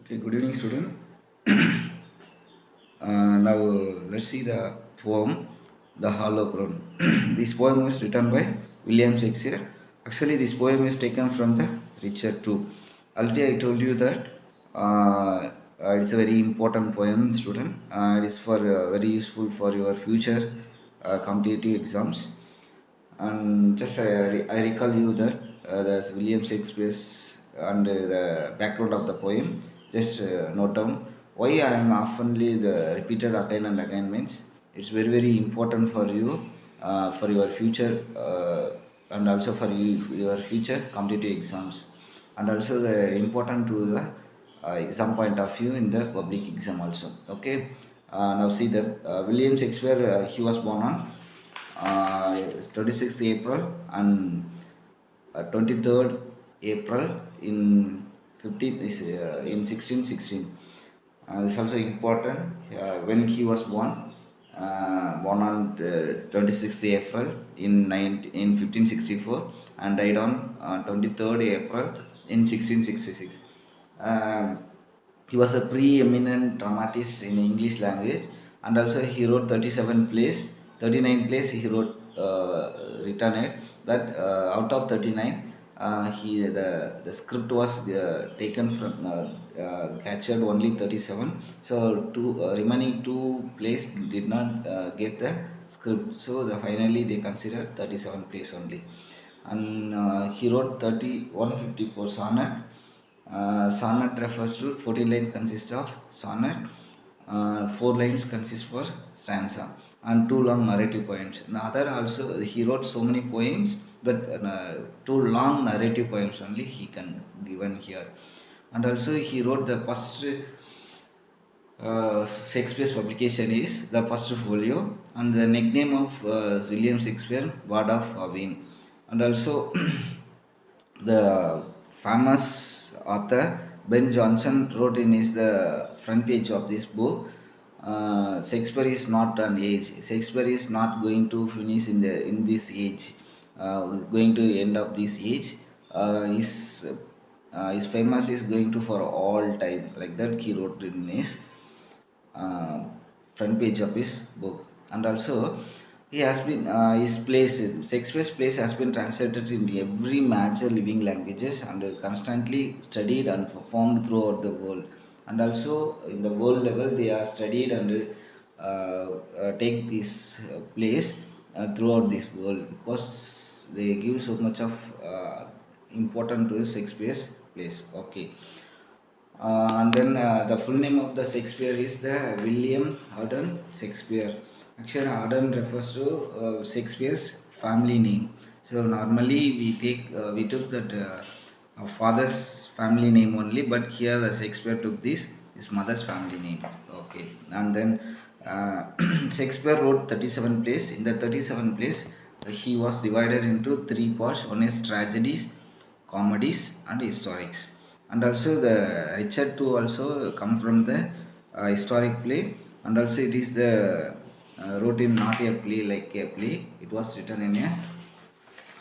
Okay, good evening, student. Now let's see the poem, The Hollow Crown. This poem was written by William Shakespeare. Actually, this poem is taken from the Richard II. Already, I told you that it's a very important poem, student. It is for very useful for your future competitive exams. And just I recall you that there's William Shakespeare's and the background of the poem. Just note down why I am oftenly the repeated again and again means it's very important for you for your future and also for your future competitive exams and also the important to the exam point of view in the public exam also. Okay, now see that William Shakespeare he was born on 26th April and 23rd April in 15 is in 1616. This is also important when he was born on 26th April in 1564 and died on 23rd April in 1666. Um, he was a preeminent dramatist in English language and also he wrote 37 plays. 39 plays he wrote written it, but out of 39 the script was taken from captured only 37, so two remaining two plays did not get the script, so finally they considered 37 plays only. And he wrote 154 sonnet. Sonnet refers to 14 lines consist of sonnet, 4 lines consist for stanza, and 2 long narrative poems. And other also he wrote so many poems, but 2 long narrative poems only he can given here. And also he wrote the first Shakespeare's publication is the first folio, and the nickname of William Shakespeare, Word of Avin. And also the famous author Ben Jonson wrote in his the front page of this book. Shakespeare is not an age. Shakespeare is not going to finish in this age. Going to end of this age. His famous is going to for all time. Like that he wrote in his uh, front page of his book. And also he has been his plays Shakespeare's plays has been translated in every major living languages and constantly studied and performed throughout the world. And also in the world level they are studied and take this plays throughout this world because they give so much of important to Shakespeare's plays. Okay, and then the full name of the Shakespeare is the William Arden Shakespeare. Actually, Arden refers to Shakespeare's family name. So normally we took that father's family name only, but here the Shakespeare took this his mother's family name. Okay, and then Shakespeare wrote 37 plays. In the 37 plays, he was divided into three parts. One is tragedies, comedies, and historics. And also the Richard II also come from the historic play, and also it is the wrote in not a play like a play. It was written in a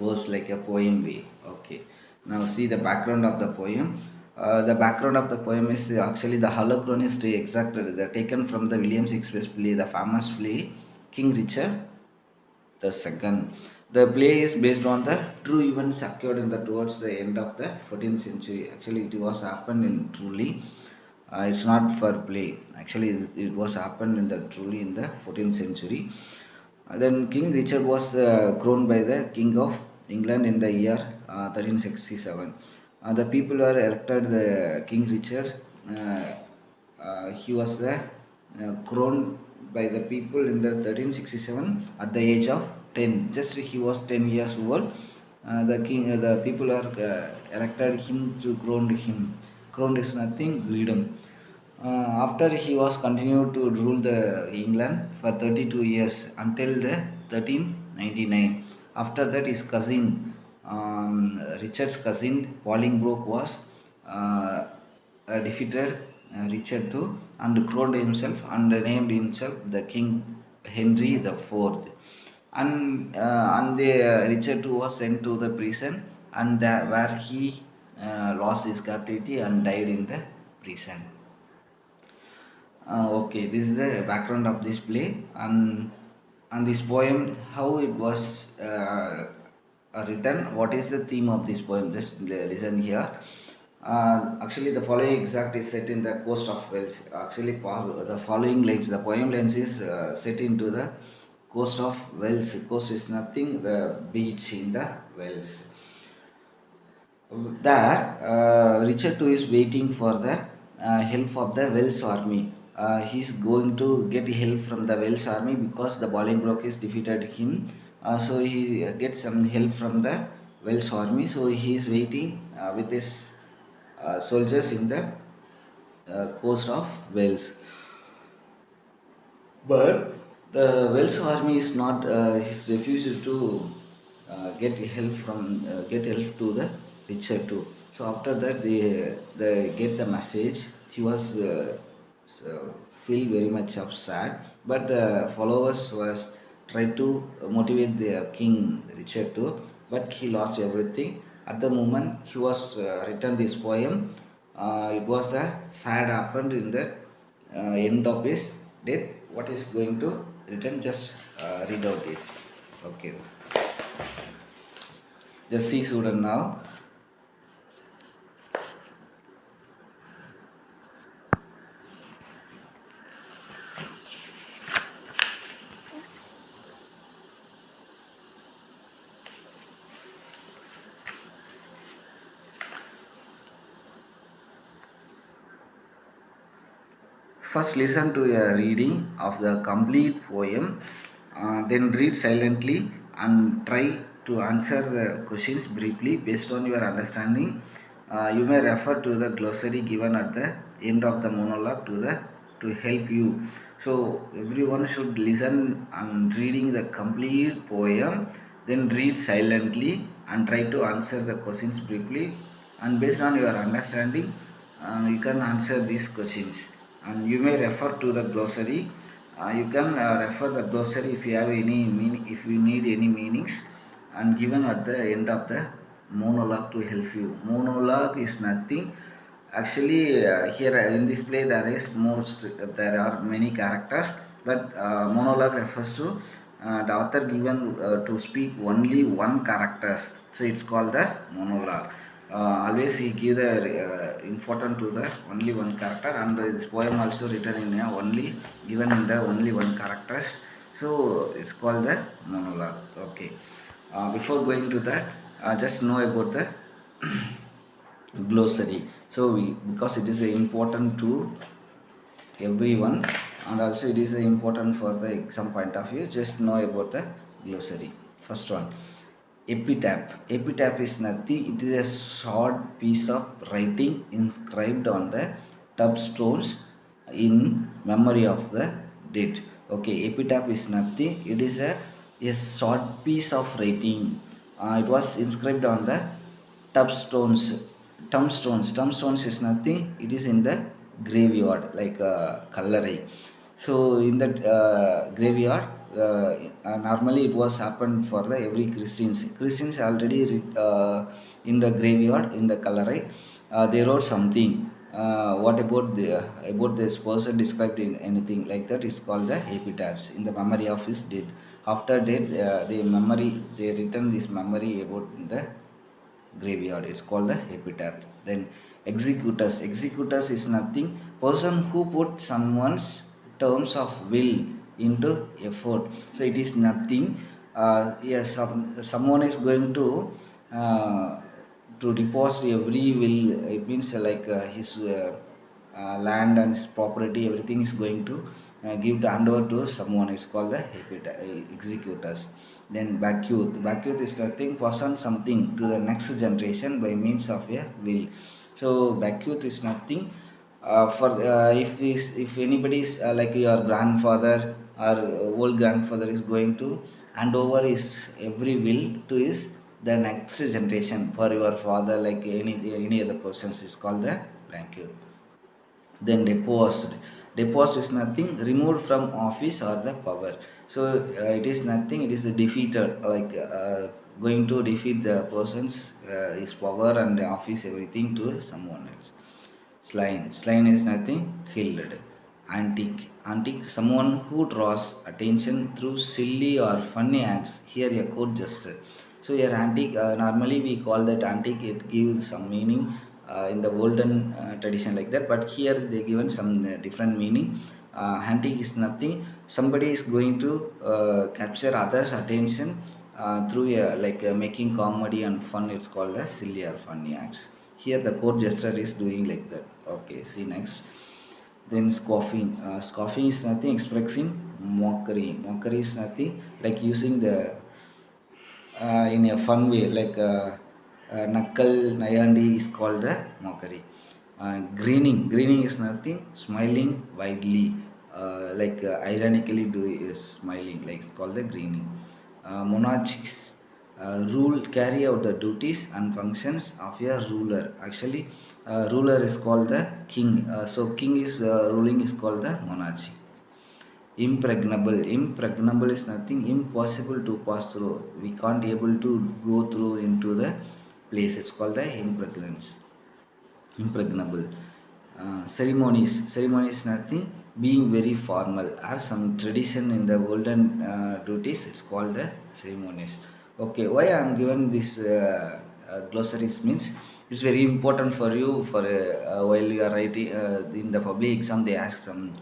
verse like a poem way. Okay. Now see the background of the poem. The background of the poem is actually the Holocron is exactly the taken from the William Shakespeare's play, the famous play King Richard the second. The play is based on the true events occurred in the towards the end of the 14th century. Actually, it was happened in truly. It's not for play. Actually, it was happened in the truly in the 14th century. Then King Richard was crowned by the King of England in the year 1367. The people were elected the King Richard. He was crowned by the people in the 1367 at the age of 10. Just he was 10 years old. The people are elected him to crown him. Crowned is nothing, freedom. After he was continued to rule the England for 32 years until the 1399. After that, his cousin, Richard's cousin Bolingbroke was defeated Richard II and crowned himself and named himself the King Henry the Fourth. And Richard II was sent to the prison and where he lost his captivity and died in the reason. Okay, this is the background of this play, and this poem, how it was written. What is the theme of this poem? Just listen here. Actually, the following exact is set in the coast of Wales. Actually, the following lines, the poem lines is set into the coast of Wales. Coast is nothing, the beach in the Wales. There, Richard too is waiting for the help of the Welsh army. He's going to get help from the Welsh army because the Bolingbroke is defeated him. So he gets some help from the Welsh army. So he is waiting with his soldiers in the coast of Wales. But the Welsh army is not. He's refused to get help to the Richard too. So after that, they get the message. He was feel very much upset, but the followers was tried to motivate the King Richard too, but he lost everything. At the moment he was written this poem, it was the sad happened in the end of his death. What is going to written? Just read out this. Okay. Just see student now. First listen to a reading of the complete poem, then read silently and try to answer the questions briefly based on your understanding. You may refer to the glossary given at the end of the monologue to help you. So everyone should listen and reading the complete poem, then read silently and try to answer the questions briefly, and based on your understanding you can answer these questions, and you may refer to the glossary. You can refer the glossary if you have any meaning, if you need any meanings, and given at the end of the monologue to help you. Monologue is nothing. Actually, here in this play there are many characters, but monologue refers to the author given to speak only one characters. So it's called the monologue. Always he give the important to the only one character, and this poem also written in only given in the only one characters. So it's called the monologue. Okay. Before going to that, just know about the glossary. So because it is important to everyone, and also it is important for the exam point of view, just know about the glossary. First one, epitaph. Epitaph is nothing, it is a short piece of writing inscribed on the tombstones in memory of the dead. Okay, epitaph is nothing, it is a short piece of writing. It was inscribed on the tombstones. Tombstones is nothing, it is in the graveyard, like Kallari. So in that graveyard, normally it was happened for the every Christians already in the graveyard, in the Kallari. They wrote something, what about this person described in anything like that is called the epitaphs, in the memory of his dead. After death, they written this memory about the graveyard. It's called the epitaph. Then executors is nothing, person who put someone's terms of will into effort. So it is nothing. Yes, someone is going to deposit every will. It means like his land and his property, everything is going to give the handover to someone. It's called the executors. Then bequeath is nothing, pass on something to the next generation by means of a will. So bequeath is nothing. For if anybody is like your grandfather or old grandfather is going to hand over his every will to his the next generation, for your father, like any other persons, is called the bequeath. Then deposed is nothing, removed from office or the power. So it is nothing, it is the defeated, like going to defeat the person's his power and the office, everything to someone else. Slain. Slain is nothing, killed. Antique. Antique, someone who draws attention through silly or funny acts. Here a court gesture. So here antique, normally we call that antique, it gives some meaning in the olden tradition like that, but here they given some different meaning. Antique is nothing, somebody is going to capture others attention through like making comedy and fun, it's called a silly or funny acts. Here the court gesture is doing like that. Okay, see next. Then scoffing. Scoffing is nothing, expressing mockery. Mockery is nothing, like using the in a fun way, like knuckle nayandi is called the mockery. Grinning. Grinning is nothing, smiling widely, like ironically do is smiling, like it's called the grinning. Monarchies rule, carry out the duties and functions of a ruler. Actually ruler is called the king, so king is ruling is called the monarchy. Impregnable. Impregnable is nothing, impossible to pass through, we can't able to go through into the place, it's called the impregnance. Impregnable. Ceremonies. Ceremony is nothing, being very formal, have some tradition in the olden duties, it's called the ceremonies. Okay, why I am given this glossaries means it's very important for you for while you are writing in the public exam, they ask some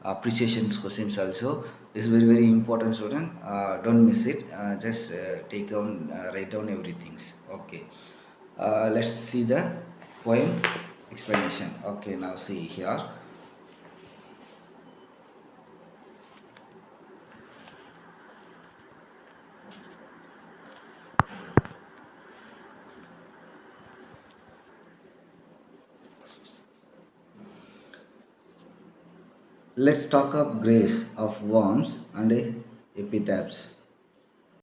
appreciation questions also. It's very very important, student, don't miss it, just take down write down everything. Okay, let's see the poem explanation. Okay, now see here. Let's talk of grace of worms and epitaphs.